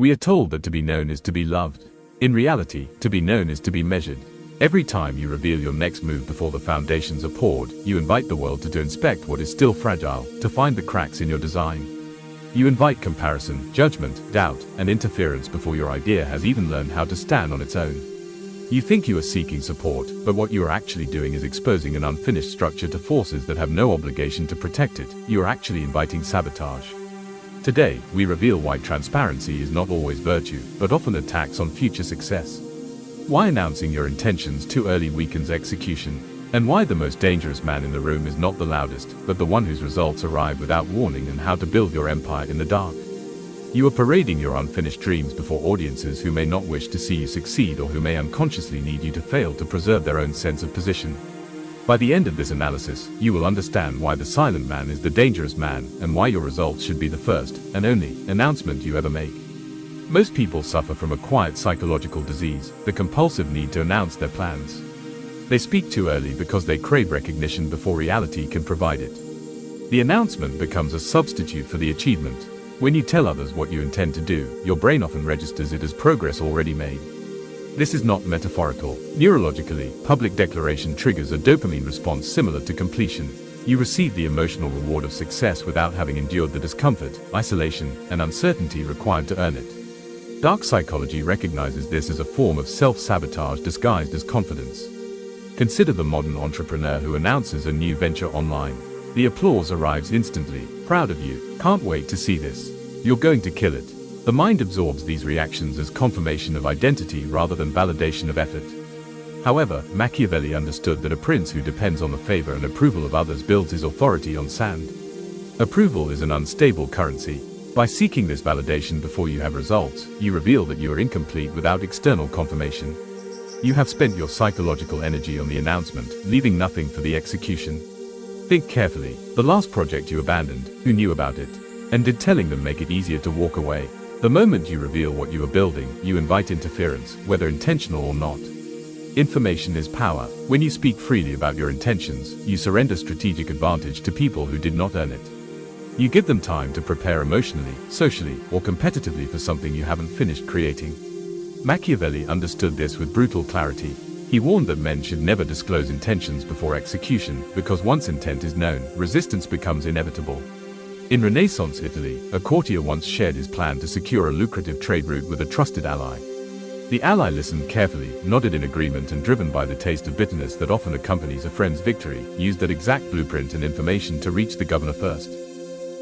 We are told that to be known is to be loved. In reality, to be known is to be measured. Every time you reveal your next move before the foundations are poured, you invite the world to inspect what is still fragile, to find the cracks in your design. You invite comparison, judgment, doubt, and interference before your idea has even learned how to stand on its own. You think you are seeking support, but what you are actually doing is exposing an unfinished structure to forces that have no obligation to protect it. You are actually inviting sabotage. Today, we reveal why transparency is not always virtue, but often a tax on future success. Why announcing your intentions too early weakens execution, and why the most dangerous man in the room is not the loudest, but the one whose results arrive without warning, and how to build your empire in the dark. You are parading your unfinished dreams before audiences who may not wish to see you succeed or who may unconsciously need you to fail to preserve their own sense of position. By the end of this analysis, you will understand why the silent man is the dangerous man, and why your results should be the first, and only, announcement you ever make. Most people suffer from a quiet psychological disease, the compulsive need to announce their plans. They speak too early because they crave recognition before reality can provide it. The announcement becomes a substitute for the achievement. When you tell others what you intend to do, your brain often registers it as progress already made. This is not metaphorical. Neurologically, public declaration triggers a dopamine response similar to completion. You receive the emotional reward of success without having endured the discomfort, isolation, and uncertainty required to earn it. Dark psychology recognizes this as a form of self-sabotage disguised as confidence. Consider the modern entrepreneur who announces a new venture online. The applause arrives instantly. Proud of you. Can't wait to see this. You're going to kill it. The mind absorbs these reactions as confirmation of identity rather than validation of effort. However, Machiavelli understood that a prince who depends on the favor and approval of others builds his authority on sand. Approval is an unstable currency. By seeking this validation before you have results, you reveal that you are incomplete without external confirmation. You have spent your psychological energy on the announcement, leaving nothing for the execution. Think carefully. The last project you abandoned, who knew about it? And did telling them make it easier to walk away? The moment you reveal what you are building, you invite interference, whether intentional or not. Information is power. When you speak freely about your intentions, you surrender strategic advantage to people who did not earn it. You give them time to prepare emotionally, socially, or competitively for something you haven't finished creating. Machiavelli understood this with brutal clarity. He warned that men should never disclose intentions before execution, because once intent is known, resistance becomes inevitable. In Renaissance Italy, a courtier once shared his plan to secure a lucrative trade route with a trusted ally. The ally listened carefully, nodded in agreement, and driven by the taste of bitterness that often accompanies a friend's victory, used that exact blueprint and information to reach the governor first.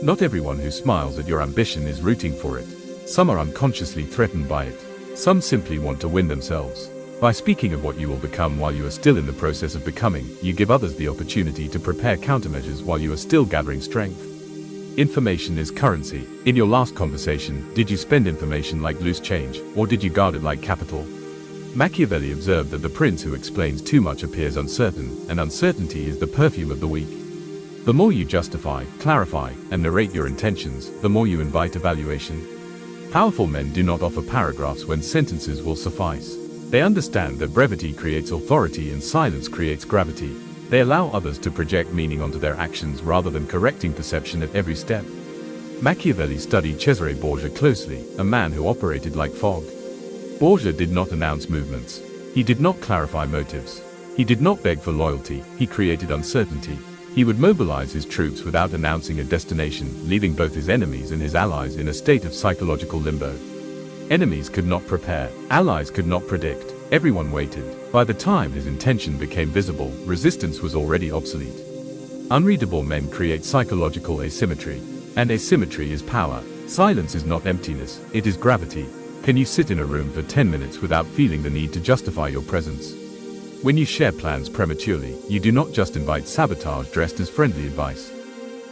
Not everyone who smiles at your ambition is rooting for it. Some are unconsciously threatened by it. Some simply want to win themselves. By speaking of what you will become while you are still in the process of becoming, you give others the opportunity to prepare countermeasures while you are still gathering strength. Information is currency. In your last conversation, did you spend information like loose change, or did you guard it like capital? Machiavelli observed that the prince who explains too much appears uncertain, and uncertainty is the perfume of the weak. The more you justify, clarify, and narrate your intentions, the more you invite evaluation. Powerful men do not offer paragraphs when sentences will suffice. They understand that brevity creates authority and silence creates gravity. They allow others to project meaning onto their actions rather than correcting perception at every step. Machiavelli studied Cesare Borgia closely, a man who operated like fog. Borgia did not announce movements. He did not clarify motives. He did not beg for loyalty. He created uncertainty. He would mobilize his troops without announcing a destination, leaving both his enemies and his allies in a state of psychological limbo. Enemies could not prepare, allies could not predict. Everyone waited. By the time his intention became visible, resistance was already obsolete. Unreadable men create psychological asymmetry. And asymmetry is power. Silence is not emptiness, it is gravity. Can you sit in a room for 10 minutes without feeling the need to justify your presence? When you share plans prematurely, you do not just invite sabotage dressed as friendly advice.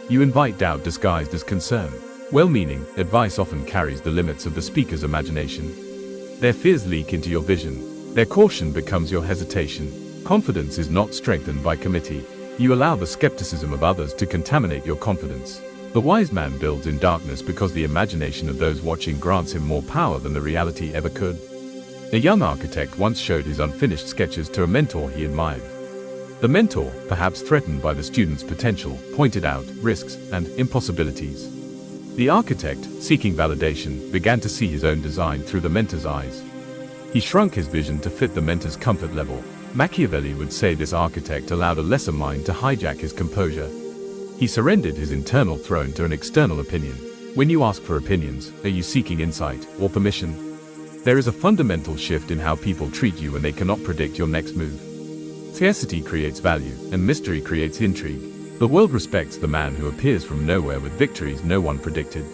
You invite doubt disguised as concern. Well-meaning advice often carries the limits of the speaker's imagination. Their fears leak into your vision. Their caution becomes your hesitation. Confidence is not strengthened by committee. You allow the skepticism of others to contaminate your confidence. The wise man builds in darkness because the imagination of those watching grants him more power than the reality ever could. A young architect once showed his unfinished sketches to a mentor he admired. The mentor, perhaps threatened by the student's potential, pointed out risks and impossibilities. The architect, seeking validation, began to see his own design through the mentor's eyes. He shrunk his vision to fit the mentor's comfort level. Machiavelli would say this architect allowed a lesser mind to hijack his composure. He surrendered his internal throne to an external opinion. When you ask for opinions, are you seeking insight or permission? There is a fundamental shift in how people treat you when they cannot predict your next move. Scarcity creates value, and mystery creates intrigue. The world respects the man who appears from nowhere with victories no one predicted.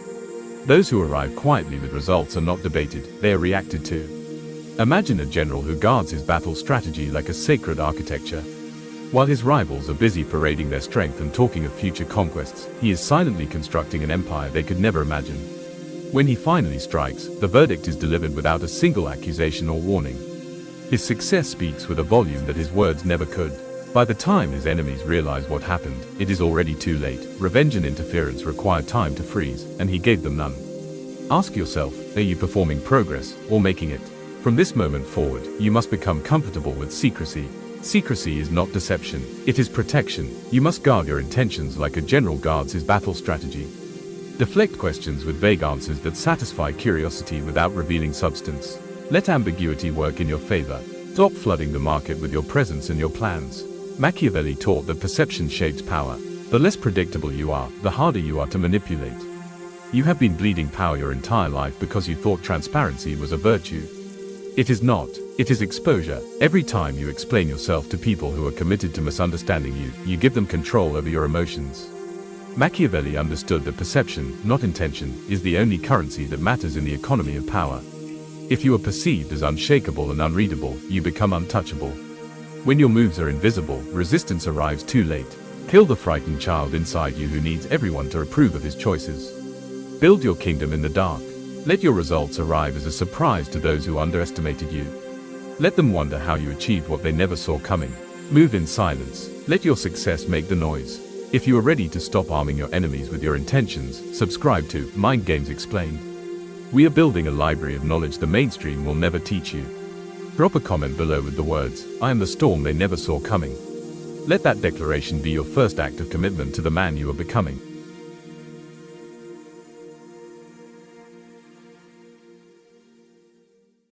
Those who arrive quietly with results are not debated, they are reacted to. Imagine a general who guards his battle strategy like a sacred architecture. While his rivals are busy parading their strength and talking of future conquests, he is silently constructing an empire they could never imagine. When he finally strikes, the verdict is delivered without a single accusation or warning. His success speaks with a volume that his words never could. By the time his enemies realize what happened, it is already too late. Revenge and interference require time to freeze, and he gave them none. Ask yourself, are you performing progress, or making it? From this moment forward, you must become comfortable with secrecy. Secrecy is not deception, it is protection. You must guard your intentions like a general guards his battle strategy. Deflect questions with vague answers that satisfy curiosity without revealing substance. Let ambiguity work in your favor. Stop flooding the market with your presence and your plans. Machiavelli taught that perception shapes power. The less predictable you are, the harder you are to manipulate. You have been bleeding power your entire life because you thought transparency was a virtue. It is not. It is exposure. Every time you explain yourself to people who are committed to misunderstanding you, you give them control over your emotions. Machiavelli understood that perception, not intention, is the only currency that matters in the economy of power. If you are perceived as unshakable and unreadable, you become untouchable. When your moves are invisible, resistance arrives too late. Kill the frightened child inside you who needs everyone to approve of his choices. Build your kingdom in the dark. Let your results arrive as a surprise to those who underestimated you. Let them wonder how you achieved what they never saw coming. Move in silence. Let your success make the noise. If you are ready to stop arming your enemies with your intentions, subscribe to Mind Games Explained. We are building a library of knowledge the mainstream will never teach you. Drop a comment below with the words, "I am the storm they never saw coming." Let that declaration be your first act of commitment to the man you are becoming.